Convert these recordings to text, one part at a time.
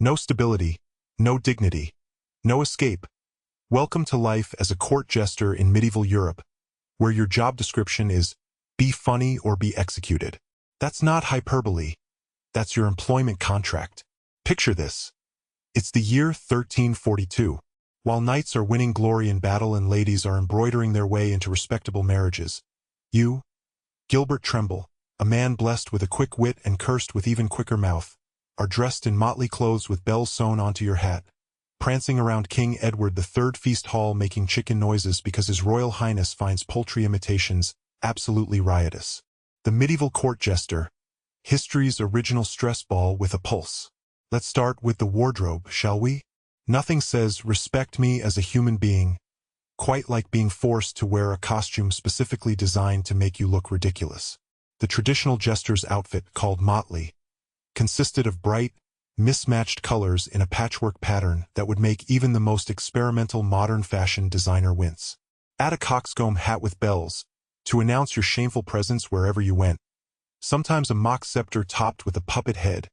No stability, no dignity, no escape. Welcome to life as a court jester in medieval Europe, where your job description is be funny or be executed. That's not hyperbole. That's your employment contract. Picture this. It's the year 1342. While knights are winning glory in battle and ladies are embroidering their way into respectable marriages, you, Gilbert Tremble, a man blessed with a quick wit and cursed with even quicker mouth, are dressed in motley clothes with bells sewn onto your hat, prancing around King Edward III's feast hall making chicken noises because His Royal Highness finds poultry imitations absolutely riotous. The medieval court jester, history's original stress ball with a pulse. Let's start with the wardrobe, shall we? Nothing says respect me as a human being quite like being forced to wear a costume specifically designed to make you look ridiculous. The traditional jester's outfit, called motley, consisted of bright, mismatched colors in a patchwork pattern that would make even the most experimental modern fashion designer wince. Add a coxcomb hat with bells to announce your shameful presence wherever you went. Sometimes a mock scepter topped with a puppet head,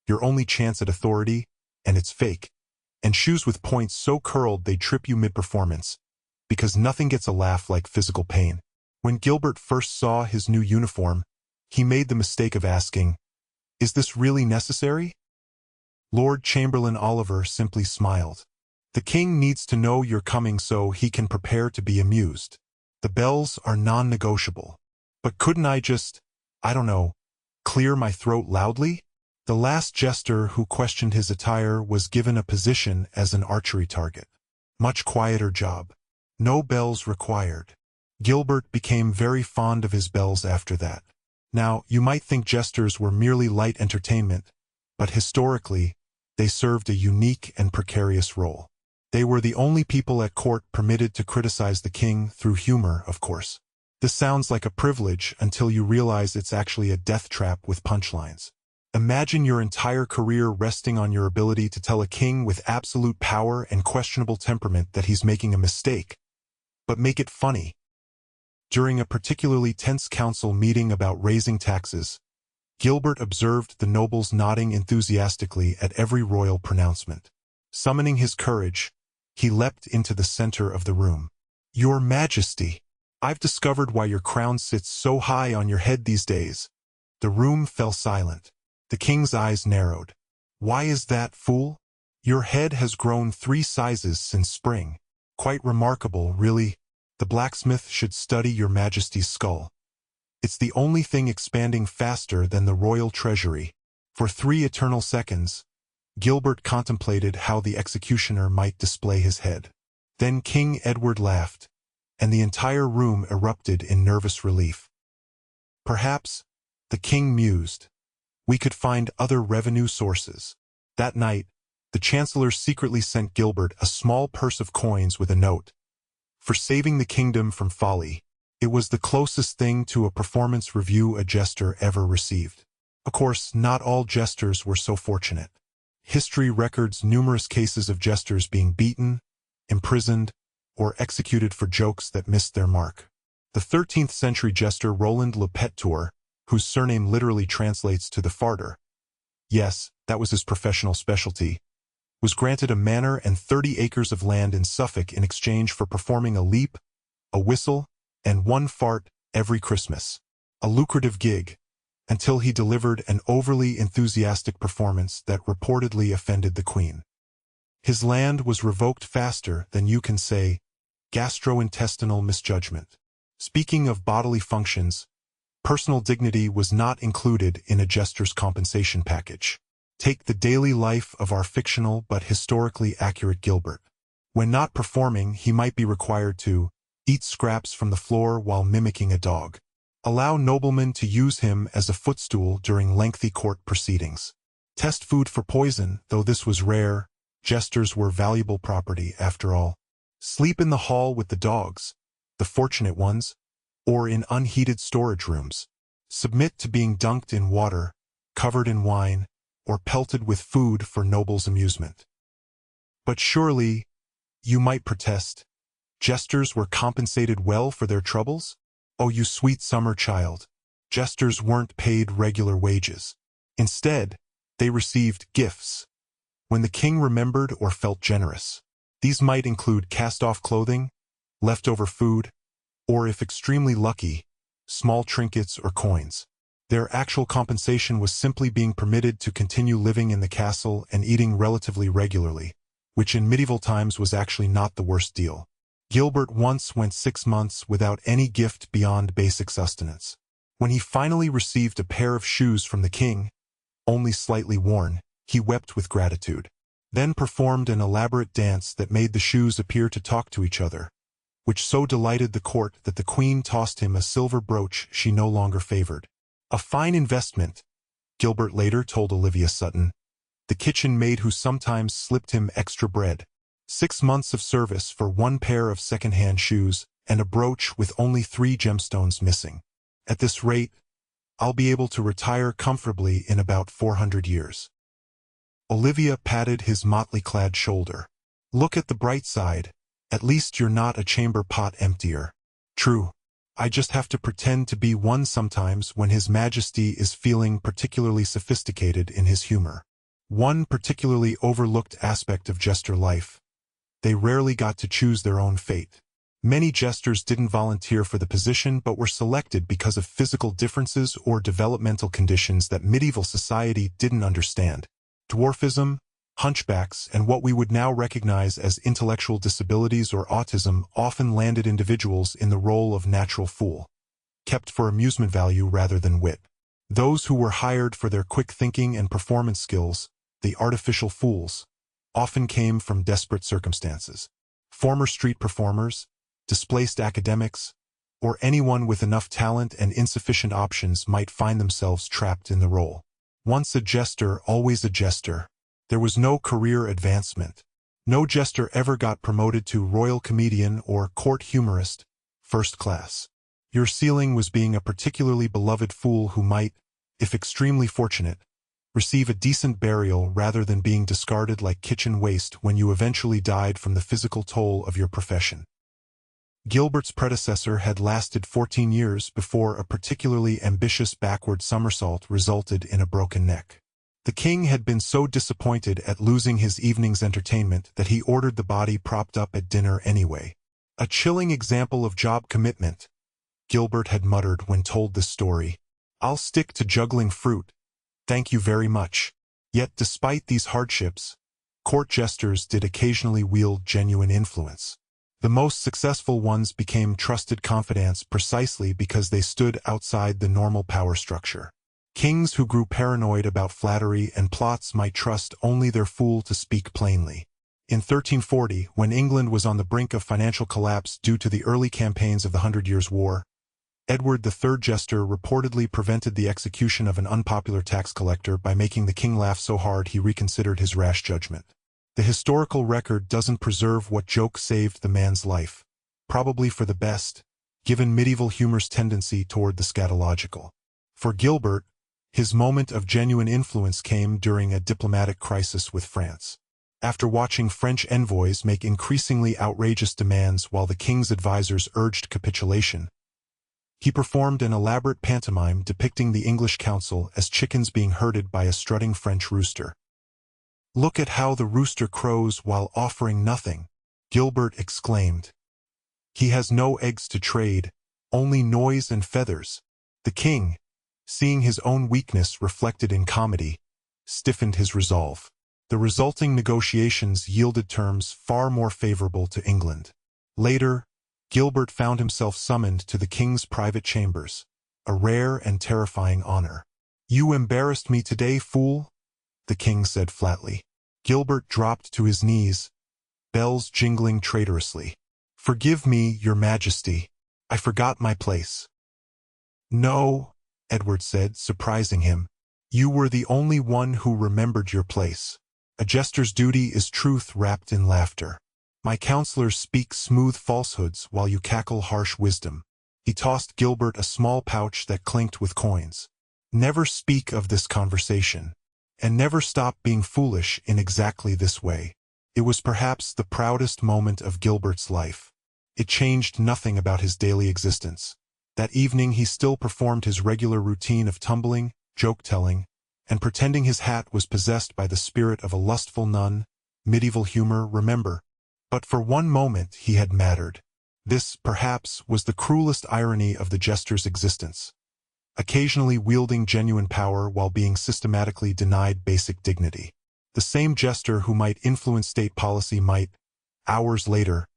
your only chance at authority, and it's fake. And shoes with points so curled they trip you mid-performance, because nothing gets a laugh like physical pain. When Gilbert first saw his new uniform, he made the mistake of asking, "Is this really necessary?" Lord Chamberlain Oliver simply smiled. The king needs to know you're coming so he can prepare to be amused. The bells are non-negotiable. But couldn't I just, I don't know, clear my throat loudly? The last jester who questioned his attire was given a position as an archery target. Much quieter job. No bells required. Gilbert became very fond of his bells after that. Now, you might think jesters were merely light entertainment, but historically, they served a unique and precarious role. They were the only people at court permitted to criticize the king through humor, of course. This sounds like a privilege until you realize it's actually a death trap with punchlines. Imagine your entire career resting on your ability to tell a king with absolute power and questionable temperament that he's making a mistake, but make it funny. During a particularly tense council meeting about raising taxes, Gilbert observed the nobles nodding enthusiastically at every royal pronouncement. Summoning his courage, he leapt into the center of the room. "Your Majesty, I've discovered why your crown sits so high on your head these days." The room fell silent. The king's eyes narrowed. "Why is that, fool? Your head has grown 3 sizes since spring. Quite remarkable, really. The blacksmith should study your Majesty's skull. It's the only thing expanding faster than the royal treasury." For 3 eternal seconds, Gilbert contemplated how the executioner might display his head. Then King Edward laughed, and the entire room erupted in nervous relief. Perhaps, the king mused, we could find other revenue sources. That night, the chancellor secretly sent Gilbert a small purse of coins with a note. For saving the kingdom from folly. It was the closest thing to a performance review a jester ever received. Of course, not all jesters were so fortunate. History records numerous cases of jesters being beaten, imprisoned, or executed for jokes that missed their mark. The 13th century jester Roland Le Péteur, whose surname literally translates to the farter, yes, that was his professional specialty, was granted a manor and 30 acres of land in Suffolk in exchange for performing a leap, a whistle, and 1 fart every Christmas. A lucrative gig, until he delivered an overly enthusiastic performance that reportedly offended the Queen. His land was revoked faster than you can say gastrointestinal misjudgment. Speaking of bodily functions, personal dignity was not included in a jester's compensation package. Take the daily life of our fictional but historically accurate Gilbert. When not performing, he might be required to eat scraps from the floor while mimicking a dog. Allow noblemen to use him as a footstool during lengthy court proceedings. Test food for poison, though this was rare, jesters were valuable property after all. Sleep in the hall with the dogs, the fortunate ones, or in unheated storage rooms. Submit to being dunked in water, covered in wine, or pelted with food for nobles' amusement. But surely, you might protest, jesters were compensated well for their troubles? Oh, you sweet summer child. Jesters weren't paid regular wages. Instead, they received gifts. when the king remembered or felt generous. These might include cast-off clothing, leftover food, or if extremely lucky, small trinkets or coins. Their actual compensation was simply being permitted to continue living in the castle and eating relatively regularly, which in medieval times was actually not the worst deal. Gilbert once went 6 months without any gift beyond basic sustenance. When he finally received a pair of shoes from the king, only slightly worn, he wept with gratitude, then performed an elaborate dance that made the shoes appear to talk to each other, which so delighted the court that the queen tossed him a silver brooch she no longer favored. A fine investment, Gilbert later told Olivia Sutton, the kitchen maid who sometimes slipped him extra bread. 6 months of service for 1 pair of second-hand shoes and a brooch with only 3 gemstones missing. At this rate, I'll be able to retire comfortably in about 400 years. Olivia patted his motley-clad shoulder. Look at the bright side. At least you're not a chamber pot emptier. True. I just have to pretend to be one sometimes when His Majesty is feeling particularly sophisticated in his humor. One particularly overlooked aspect of jester life. They rarely got to choose their own fate. Many jesters didn't volunteer for the position but were selected because of physical differences or developmental conditions that medieval society didn't understand. Dwarfism, hunchbacks, and what we would now recognize as intellectual disabilities or autism often landed individuals in the role of natural fool, kept for amusement value rather than wit. Those who were hired for their quick thinking and performance skills, the artificial fools, often came from desperate circumstances. Former street performers, displaced academics, or anyone with enough talent and insufficient options might find themselves trapped in the role. Once a jester, always a jester. There was no career advancement. No jester ever got promoted to royal comedian or court humorist, first class. Your ceiling was being a particularly beloved fool who might, if extremely fortunate, receive a decent burial rather than being discarded like kitchen waste when you eventually died from the physical toll of your profession. Gilbert's predecessor had lasted 14 years before a particularly ambitious backward somersault resulted in a broken neck. The king had been so disappointed at losing his evening's entertainment that he ordered the body propped up at dinner anyway. A chilling example of job commitment, Gilbert had muttered when told this story. I'll stick to juggling fruit. Thank you very much. Yet despite these hardships, court jesters did occasionally wield genuine influence. The most successful ones became trusted confidants precisely because they stood outside the normal power structure. Kings who grew paranoid about flattery and plots might trust only their fool to speak plainly. In 1340, when England was on the brink of financial collapse due to the early campaigns of the 100 Years' War, Edward III Jester reportedly prevented the execution of an unpopular tax collector by making the king laugh so hard he reconsidered his rash judgment. The historical record doesn't preserve what joke saved the man's life, probably for the best, given medieval humor's tendency toward the scatological. For Gilbert, his moment of genuine influence came during a diplomatic crisis with France. After watching French envoys make increasingly outrageous demands while the king's advisors urged capitulation, he performed an elaborate pantomime depicting the English council as chickens being herded by a strutting French rooster. "Look at how the rooster crows while offering nothing," Gilbert exclaimed. "He has no eggs to trade, only noise and feathers." The king, seeing his own weakness reflected in comedy, stiffened his resolve. The resulting negotiations yielded terms far more favorable to England. Later, Gilbert found himself summoned to the king's private chambers, a rare and terrifying honor. "You embarrassed me today, fool," the king said flatly. Gilbert dropped to his knees, bells jingling traitorously. "Forgive me, your majesty. I forgot my place." "No," Edward said, surprising him. "You were the only one who remembered your place. A jester's duty is truth wrapped in laughter. My counselors speak smooth falsehoods while you cackle harsh wisdom." He tossed Gilbert a small pouch that clinked with coins. "Never speak of this conversation. And never stop being foolish in exactly this way." It was perhaps the proudest moment of Gilbert's life. It changed nothing about his daily existence. That evening he still performed his regular routine of tumbling, joke-telling, and pretending his hat was possessed by the spirit of a lustful nun. Medieval humor, remember. But for one moment he had mattered. This, perhaps, was the cruelest irony of the jester's existence. Occasionally wielding genuine power while being systematically denied basic dignity. The same jester who might influence state policy might, hours later,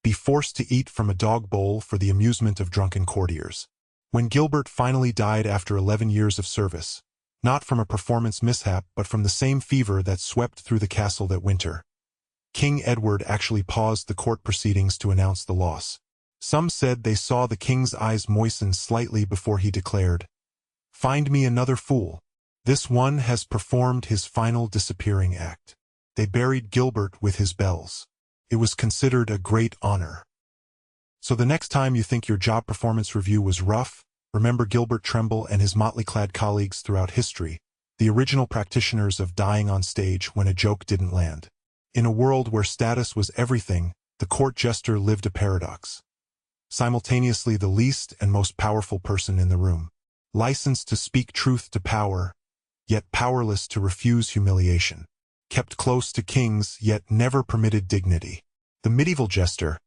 be forced to eat from a dog bowl for the amusement of drunken courtiers. When Gilbert finally died after 11 years of service, not from a performance mishap but from the same fever that swept through the castle that winter, King Edward actually paused the court proceedings to announce the loss. Some said they saw the king's eyes moisten slightly before he declared, "Find me another fool. This one has performed his final disappearing act." They buried Gilbert with his bells. It was considered a great honor. So the next time you think your job performance review was rough, remember Gilbert Tremble and his motley-clad colleagues throughout history, the original practitioners of dying on stage when a joke didn't land. In a world where status was everything, the court jester lived a paradox. Simultaneously the least and most powerful person in the room. Licensed to speak truth to power, yet powerless to refuse humiliation. Kept close to kings, yet never permitted dignity. The medieval jester.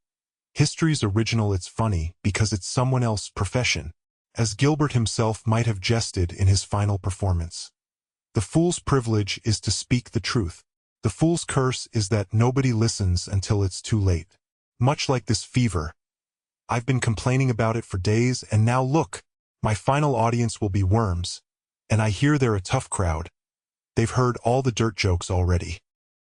History's original. It's funny because it's someone else's profession, as Gilbert himself might have jested in his final performance. The fool's privilege is to speak the truth. The fool's curse is that nobody listens until it's too late. Much like this fever. I've been complaining about it for days, and now look, my final audience will be worms. And I hear they're a tough crowd. They've heard all the dirt jokes already.